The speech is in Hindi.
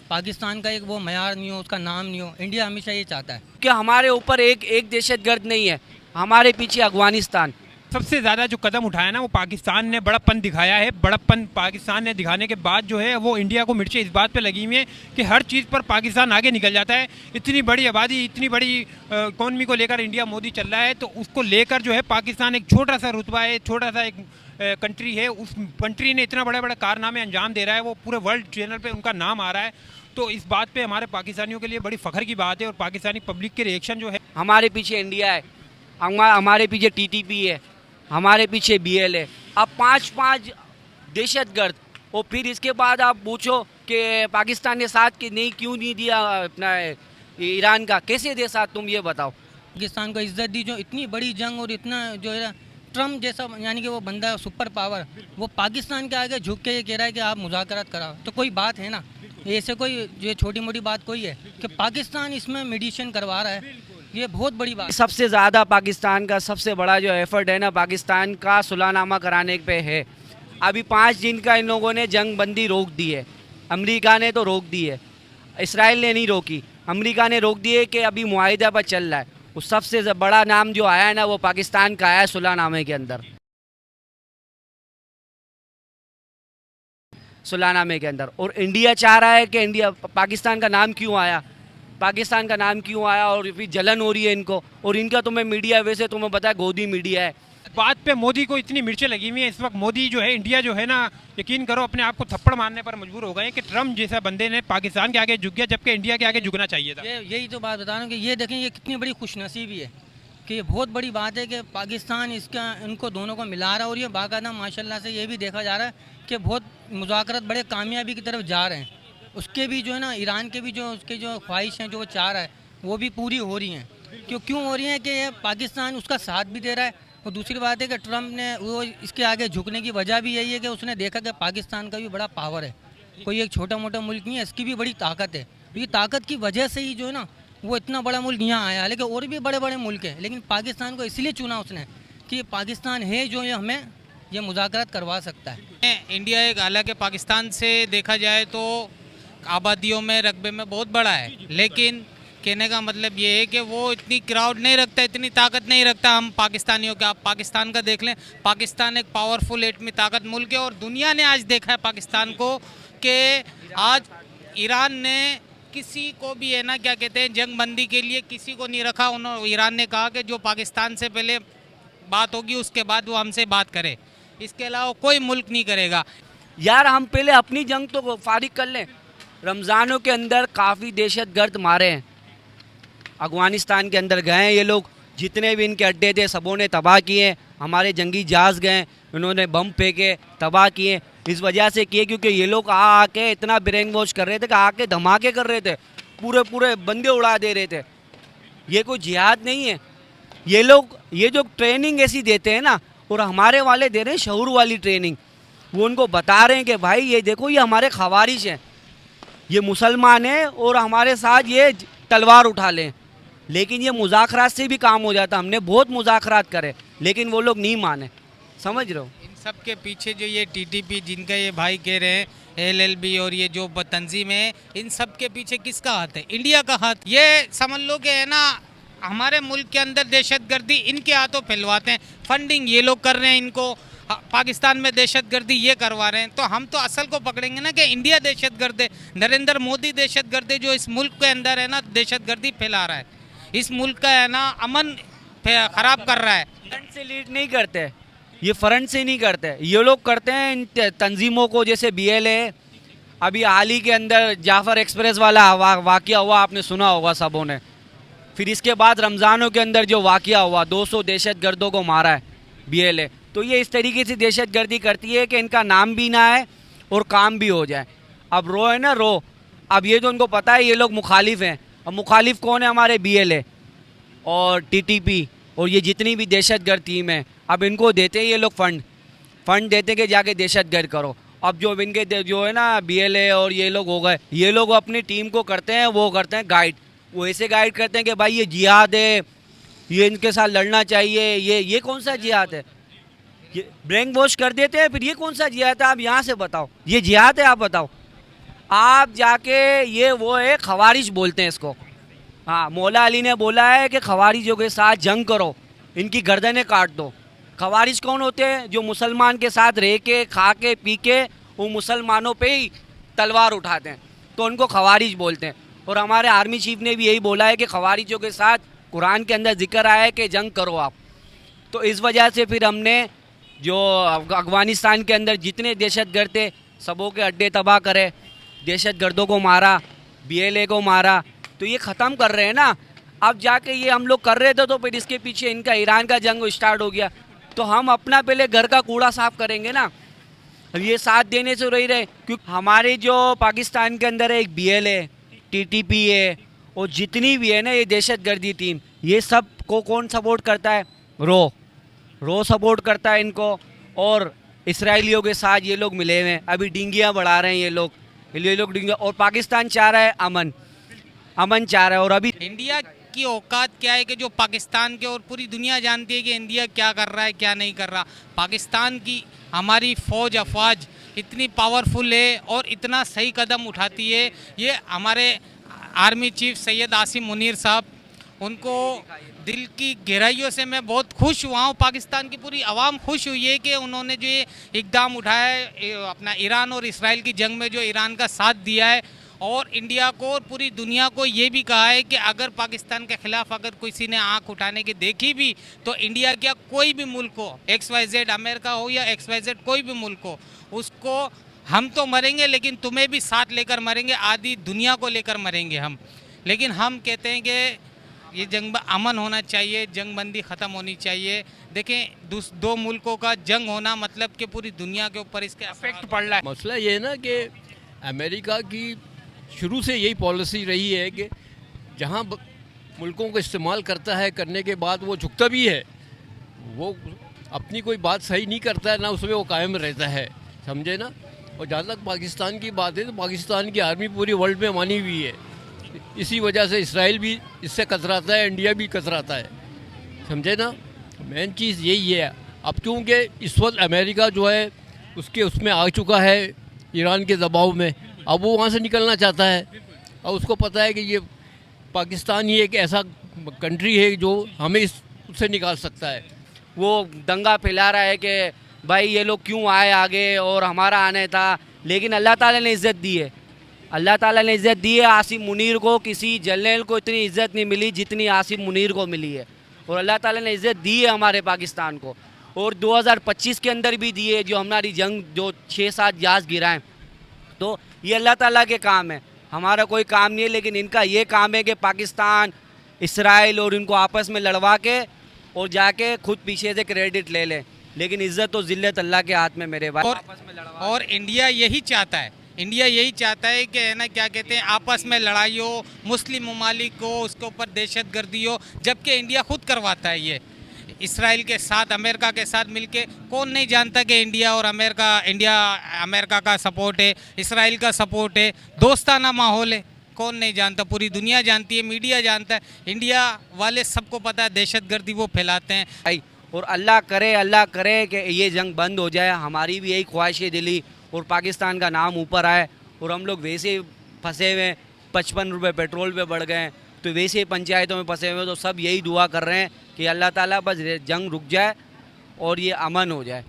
पाकिस्तान का एक वो मयार नहीं हो, उसका नाम नहीं हो। इंडिया हमेशा ये चाहता है कि हमारे ऊपर एक दहशतगर्द नहीं है, हमारे पीछे अफगानिस्तान। सबसे ज़्यादा जो कदम उठाया ना वो पाकिस्तान ने बड़प्पन दिखाया है। बड़प्पन पाकिस्तान ने दिखाने के बाद जो है वो इंडिया को मिर्चें इस बात पे लगी हुई हैं कि हर चीज़ पर पाकिस्तान आगे निकल जाता है। इतनी बड़ी आबादी, इतनी बड़ी इकॉनमी को लेकर इंडिया मोदी चल रहा है, तो उसको लेकर जो है पाकिस्तान एक छोटा सा रुतबा है, छोटा सा एक कंट्री है। उस कंट्री ने इतना बड़े बड़े कारनामे अंजाम दे रहा है, वो पूरे वर्ल्ड चैनल पर उनका नाम आ रहा है। तो इस बात पर हमारे पाकिस्तानियों के लिए बड़ी फ़ख्र की बात है। और पाकिस्तानी पब्लिक के रिएक्शन जो है, हमारे पीछे इंडिया है, हमारे पीछे TTP है, हमारे पीछे BL है। अब पांच दहशतगर्द, और फिर इसके बाद आप पूछो कि पाकिस्तान ने साथ नहीं क्यों नहीं दिया अपना ईरान का, कैसे दे साथ, तुम ये बताओ। पाकिस्तान को इज्जत दी, जो इतनी बड़ी जंग और इतना जो है ट्रम्प जैसा यानी कि वो बंदा सुपर पावर, वो पाकिस्तान के आगे झुक के ये कह रहा है कि आप मुज़ाकरात कराओ, तो कोई बात है ना। ऐसे कोई ये छोटी मोटी बात कोई है कि पाकिस्तान इसमें मीडिएशन करवा रहा है, ये बहुत बड़ी बात। सबसे ज़्यादा पाकिस्तान का सबसे बड़ा जो एफर्ट है ना, पाकिस्तान का सुलहनामा कराने पे है। अभी 5 दिन का इन लोगों ने जंग बंदी रोक दी है। अमेरिका ने तो रोक दी है, इसराइल ने नहीं रोकी, अमेरिका ने रोक दी है कि अभी मुआहिदा पर चल रहा है। उस सबसे बड़ा नाम जो आया है ना, वो पाकिस्तान का आया है सुलहनामे के अंदर, सुलहनामे के अंदर। और इंडिया चाह रहा है कि इंडिया, पाकिस्तान का नाम क्यों आया, पाकिस्तान का नाम क्यों आया, और फिर जलन हो रही है इनको। और इनका तुम्हें मीडिया, वैसे तुम्हें पता है गोदी मीडिया है। बात पे मोदी को इतनी मिर्चें लगी हुई हैं इस वक्त। मोदी जो है, इंडिया जो है ना, यकीन करो अपने आप को थप्पड़ मारने पर मजबूर हो गए कि ट्रम्प जैसा बंदे ने पाकिस्तान के आगे झुक गया, जबकि इंडिया के आगे झुकना चाहिए था। यही तो बात बता रहा हूँ कि ये देखें, ये कितनी बड़ी खुशनसीबी है कि ये बहुत बड़ी बात है कि पाकिस्तान इसका इनको दोनों को मिला रहा है। और ये बाकायदा माशाल्लाह से ये भी देखा जा रहा है कि बहुत मुज़ाकरात बड़े कामयाबी की तरफ जा रहे हैं। उसके भी जो है ना, ईरान के भी जो उसके जो ख्वाहिश हैं, जो वो चाह रहा है, वो भी पूरी हो रही हैं। क्यों हो रही हैं कि ये पाकिस्तान उसका साथ भी दे रहा है। और दूसरी बात है कि ट्रम्प ने वो इसके आगे झुकने की वजह भी यही है कि उसने देखा कि पाकिस्तान का भी बड़ा पावर है, कोई एक छोटा मोटा मुल्क नहीं है, इसकी भी बड़ी ताकत है। तो ये ताकत की वजह से ही जो है ना वो इतना बड़ा मुल्क यहाँ आया। लेकिन और भी बड़े बड़े मुल्क हैं, लेकिन पाकिस्तान को इसलिए चुना उसने कि पाकिस्तान है जो ये हमें ये मुज़ाकरात करवा सकता है। इंडिया एक हालांकि पाकिस्तान से देखा जाए तो आबादियों में, रकबे में बहुत बड़ा है, लेकिन कहने का मतलब ये है कि वो इतनी क्राउड नहीं रखता, इतनी ताकत नहीं रखता हम पाकिस्तानियों के। आप पाकिस्तान का देख लें, पाकिस्तान एक पावरफुल एटमी ताकत मुल्क है। और दुनिया ने आज देखा है पाकिस्तान को कि आज ईरान ने किसी को भी है ना, क्या कहते हैं, जंग बंदी के लिए किसी को नहीं रखा। उन्होंने, ईरान ने कहा कि जो पाकिस्तान से पहले बात होगी उसके बाद वो हमसे बात करे, इसके अलावा कोई मुल्क नहीं करेगा। यार हम पहले अपनी जंग तो फारिग कर लें। रमज़ानों के अंदर काफ़ी दहशतगर्द मारे हैं, अफगानिस्तान के अंदर गए ये लोग, जितने भी इनके अड्डे थे सबों ने तबाह किए। हमारे जंगी जहाज़ गए, उन्होंने बम फेंके, तबाह किए। इस वजह से किए क्योंकि ये लोग आके इतना ब्रेन वॉश कर रहे थे कि आके धमाके कर रहे थे, पूरे पूरे बंदे उड़ा दे रहे थे। ये कोई जिहाद नहीं है। ये लोग ये जो ट्रेनिंग ऐसी देते हैं ना, और हमारे वाले दे रहे हैं शऊर वाली ट्रेनिंग। वो उनको बता रहे हैं कि भाई ये देखो, ये हमारे खवारिश हैं, ये मुसलमान हैं और हमारे साथ ये तलवार उठा लें। लेकिन ये मुज़ाकरात से भी काम हो जाता। हमने बहुत मुज़ाकरात करे, लेकिन वो लोग नहीं माने, समझ रहे हो। इन सब के पीछे जो ये TTP जिनका ये भाई कह रहे हैं, LLB और ये जो तंजीम है, इन सब के पीछे किसका हाथ है? इंडिया का हाथ। ये समझ लो कि है ना, हमारे मुल्क के अंदर दहशतगर्दी इनके हाथों फैलवाते हैं, फंडिंग ये लोग कर रहे हैं इनको, पाकिस्तान में दहशतगर्दी ये करवा रहे हैं। तो हम तो असल को पकड़ेंगे ना कि इंडिया दहशतगर्द है, नरेंद्र मोदी दहशतगर्द है, जो इस मुल्क के अंदर है ना दहशतगर्दी फैला रहा है, इस मुल्क का है ना अमन खराब कर रहा है। फ्रंट से लीड नहीं करते, ये फ्रंट से नहीं करते, ये लोग करते हैं इन तंजीमों को, जैसे BL है। अभी हाल ही के अंदर जाफर एक्सप्रेस वाला वाक़या हुआ, आपने सुना होगा सबों ने। फिर इसके बाद रमज़ानों के अंदर जो वाक़या हुआ, 200 दहशतगर्दों को मारा है BL है। तो ये इस तरीके से दहशतगर्दी करती है कि इनका नाम भी ना आए और काम भी हो जाए। अब रो है ना, रो। अब ये तो उनको पता है ये लोग मुखालिफ हैं। अब मुखालिफ कौन है? हमारे BL है और TTP और ये जितनी भी दहशतगर्द टीम है। अब इनको देते हैं ये लोग फंड देते कि जाके दहशतगर्द करो। अब जो इनके जो है ना BL है और ये लोग हो गए, ये लोग अपनी टीम को करते हैं, वो करते हैं गाइड। वो ऐसे गाइड करते हैं कि भाई ये जिहाद है, ये इनके साथ लड़ना चाहिए। ये कौन सा जिहाद है? ये ब्रेन वॉश कर देते हैं। फिर ये कौन सा जिहाद है? आप यहाँ से बताओ, ये जिहाद है? आप बताओ। आप जाके ये वो है खवारिज बोलते हैं इसको। हाँ, मौला अली ने बोला है कि खवारिजों के साथ जंग करो, इनकी गर्दनें काट दो। खवारिज कौन होते हैं? जो मुसलमान के साथ रह के खा के पी के वो मुसलमानों पे ही तलवार उठाते हैं, तो उनको खवारिज बोलते हैं। और हमारे आर्मी चीफ ने भी यही बोला है कि खवारिजों के साथ कुरान के अंदर जिक्र आया है कि जंग करो आप। तो इस वजह से फिर हमने जो अफगानिस्तान के अंदर जितने दहशतगर्द थे सबों के अड्डे तबाह करे, दहशतगर्दों को मारा, BLA को मारा, तो ये ख़त्म कर रहे हैं ना। अब जाके ये हम लोग कर रहे थे तो फिर इसके पीछे इनका ईरान का जंग स्टार्ट हो गया, तो हम अपना पहले घर का कूड़ा साफ़ करेंगे ना। अब ये साथ देने से रही रहे, क्योंकि हमारे जो पाकिस्तान के अंदर है एक BLA, TTP है, और जितनी भी है ना ये दहशतगर्दी टीम, ये सब को कौन सपोर्ट करता है? रो सपोर्ट करता है इनको। और इसराइलियों के साथ ये लोग मिले हुए हैं, अभी डिंगियाँ बढ़ा रहे हैं ये लोग डिंगिया। और पाकिस्तान चाह रहा है अमन चाह रहा है। और अभी इंडिया की औकात क्या है कि जो पाकिस्तान के, और पूरी दुनिया जानती है कि इंडिया क्या कर रहा है क्या नहीं कर रहा। पाकिस्तान की हमारी फ़ौज अफवाज इतनी पावरफुल है और इतना सही कदम उठाती है। ये हमारे आर्मी चीफ सैयद आसिम मुनीर साहब, उनको दिल की गहराइयों से मैं बहुत खुश हुआ हूँ। पाकिस्तान की पूरी आवाम खुश हुई है कि उन्होंने जो ये इकदाम उठाया है, अपना ईरान और इसराइल की जंग में जो ईरान का साथ दिया है, और इंडिया को और पूरी दुनिया को ये भी कहा है कि अगर पाकिस्तान के ख़िलाफ़ अगर किसी ने आंख उठाने की देखी भी, तो इंडिया क्या कोई भी मुल्क हो, XYZ अमेरिका हो या XYZ कोई भी मुल्क हो, उसको हम तो मरेंगे लेकिन तुम्हें भी साथ लेकर मरेंगे, आधी दुनिया को लेकर मरेंगे हम। लेकिन हम कहते हैं कि ये जंग अमन होना चाहिए, जंगबंदी ख़त्म होनी चाहिए। देखें, दो मुल्कों का जंग होना मतलब कि पूरी दुनिया के ऊपर इसके इफेक्ट पड़ रहा है। मसला ये है ना कि अमेरिका की शुरू से यही पॉलिसी रही है कि जहाँ मुल्कों को इस्तेमाल करता है, करने के बाद वो झुकता भी है, वो अपनी कोई बात सही नहीं करता है ना, उसमें वो कायम रहता है, समझे ना। और जहाँ तक पाकिस्तान की बात है तो पाकिस्तान की आर्मी पूरी वर्ल्ड में मानी हुई है, इसी वजह से इसराइल भी इससे कतराता है, इंडिया भी कतराता है, समझे ना। मेन चीज़ यही है। अब क्योंकि इस वक्त अमेरिका जो है उसमें आ चुका है ईरान के दबाव में, अब वो वहाँ से निकलना चाहता है, और उसको पता है कि ये पाकिस्तान ही एक ऐसा कंट्री है जो हमें उससे निकाल सकता है। वो दंगा फैला रहा है कि भाई ये लोग क्यों आए आगे और हमारा आने था, लेकिन अल्लाह ताला ने इज़्ज़त दी है। अल्लाह ताला ने इज़्ज़त दी है। आसिम मुनीर को, किसी जनरल को इतनी इज़्ज़त नहीं मिली जितनी आसिम मुनीर को मिली है, और अल्लाह ताला ने इज़्ज़त दी है हमारे पाकिस्तान को। और 2025 के अंदर भी दी है, जो हमारी जंग जो 6-7 जहाज़ गिराएं, तो ये अल्लाह ताला के काम है, हमारा कोई काम नहीं है। लेकिन इनका ये काम है कि पाकिस्तान, इसराइल और इनको आपस में लड़वा के और जाके खुद पीछे से क्रेडिट ले लें, लेकिन इज़्ज़त तो ज़िल्लत अल्लाह के हाथ में मेरे भाई। और इंडिया यही चाहता है, इंडिया यही चाहता है कि है ना, क्या कहते हैं, आपस में लड़ाई हो, मुस्लिम ममालिक को उसके ऊपर दहशतगर्दी हो, जबकि इंडिया खुद करवाता है ये इसराइल के साथ, अमेरिका के साथ मिलके। कौन नहीं जानता कि इंडिया अमेरिका का सपोर्ट है, इसराइल का सपोर्ट है, दोस्ताना माहौल है। कौन नहीं जानता? पूरी दुनिया जानती है, मीडिया जानता है, इंडिया वाले सबको पता है दहशतगर्दी वो फैलाते हैं भाई। और अल्लाह करे कि ये जंग बंद हो जाए, हमारी भी यही ख्वाहिश है दिली, और पाकिस्तान का नाम ऊपर आए। और हम लोग वैसे ही फंसे हुए हैं, 55 रुपये पेट्रोल पे बढ़ गए हैं, तो वैसे ही पंचायतों में फंसे हुए हैं, तो सब यही दुआ कर रहे हैं कि अल्लाह ताला बस जंग रुक जाए और ये अमन हो जाए।